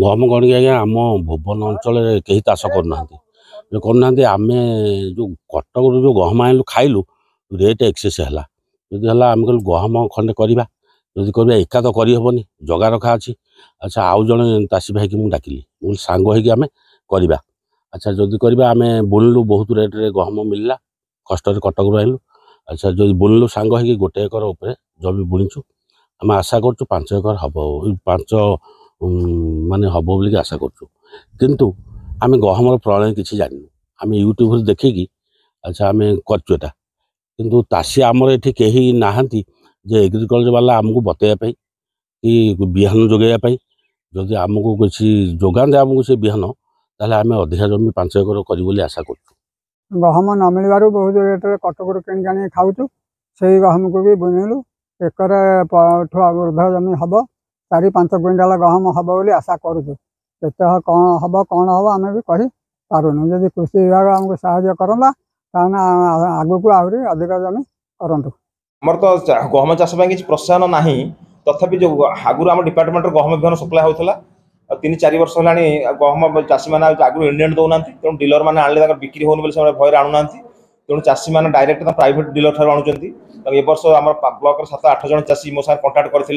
गहम कण कि आज्ञा आम भुवन अंचल कहीं चाष करना आम जो कटक जो गहम आनलु खाइलु रेट एक्सेस है जदि आम कहलु गहम खंडे करवा जदि कर एका तो करहबनी जगह रखा अच्छी। अच्छा आउ जड़े चाषी भाई की मुझे डाकिली मुझे सांग होमें करवा। अच्छा जदि करवा आम बुणलु बहुत रेट रे गहम मिलला कष्ट कटक आइलु। अच्छा जो बुणलु सांग हो गोटे एकर उपर जमी बुणीचु आम आशा करूँ 5 एकर हम 5 माने हम बोलिक आशा करूँ किंतु आम गहमर प्रणाली किसी जानू आम यूट्यूब देखिकी। अच्छा आम करटा किंतु चाषी आमर ये कहीं नहांती जे एग्रिकल्चर वाला आमको बतैया कि बिहान जोगाइवाई जदि आमको किसी जोगाते आमको से बिहान ताहले आम अधिका जमी 5 एकर कर आशा करूँ। गहम न मिलवर बहुत रेट कटक किणी खाऊँ से गहम को भी बुणिलु एकर ऊर्ध जमी हम 4-5 क्विंटाल गहम हम बोली आशा करुँ। कौन हम आम भी कही पारुनु जदि कृषि विभाग आमको साहाय्य करता आग को आहरी अधिक जमी करूँ। आमर तो गहम चाष किसी प्रोत्साहन ना तथापि जो आगुरी आम डिपार्टमेंट गहम बिहन सप्लाय होता 3-4 वर्ष है गहम चाषी मैंने आगुरी इंडियन दौना तेणु डीलर मैंने आने बिक्री होनी भय आणुना तेणु चाषी मैंने डायरेक्ट प्राइवेट डीलर ठार आणुच्च। ए वर्ष आम ब्लॉक 7-8 जन चाषी मो साथ कंटाक्ट करते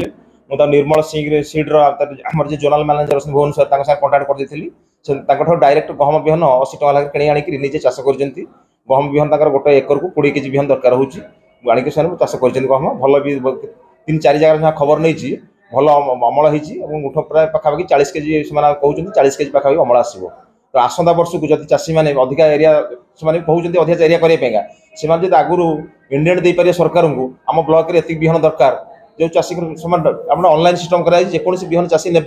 मुझे निर्मल सिंह सीड्र आम जो जोनाल मैनेजर अच्छे भुवनेश्वर कंटाक्ट करते डायरेक्ट गहम बिहन 80 टका लगे किणी आनिक निजे चाष कर गहम बिहन गोटे एकर को 20 केजी बिहन दरकार हो आनिक चाष कर गहम भल भी 3-4 जगह जहाँ खबर नहीं भल अमल हो मुठ प्राय पाखापाखि 40 केजी से कहते 40 केजी पाखापाखि अमल आसो। तो आसंता वर्ष को जब चाषी मैंने अधिका एरिया से कहते अधिका एरिया करने से आगुरी इंडियन दे पारे सरकार को आम ब्लॉक में एतिक बिहन दरकार जो चाषी आप ऑनलाइन सिस्टम कराई जेकोसी बिहन चाषी ने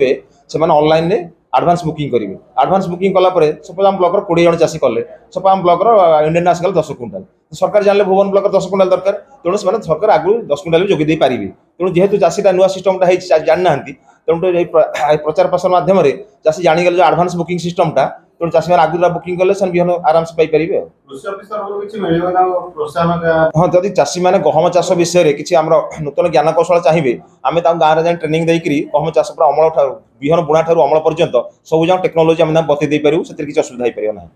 से ऑनलाइन में आडभांस बुकिंग करेंगे। आडभांस बुकिंग कलापर सपोज आम ब्लॉक 20 जन चाषी कले सपोज आम ब्लॉक इंडियन आसगल 10 क्विंटाल सरकार जानले भुवन ब्लॉक 10 क्विंटाल दरकार तेणु से सरकार आगु 10 क्विंटाल भी जोगे पारे तेणु जेहेतु चाषीटा नुआ सिस्टमटा जाना तेणु प्रचार प्रसार मध्यम चाषी जाणीगले जो आडभांस बुकिंग सिस्टमटा तेणु चाषी मैंने आगुरा बुकिंग कले बिहन आराम से पाइपर। हाँ जदि चाषी मैंने गहम चाष विषय किसी आम नूतन ज्ञान कौशल चाहिए आम गाँव में ट्रेनिंग देकर गहम चाष पर अमल बिहन बुणा ठार अमल पर्यंत सब जहाँ टेक्नोलोजी आम बतई पारू से किसी असुविधा हो पार ना।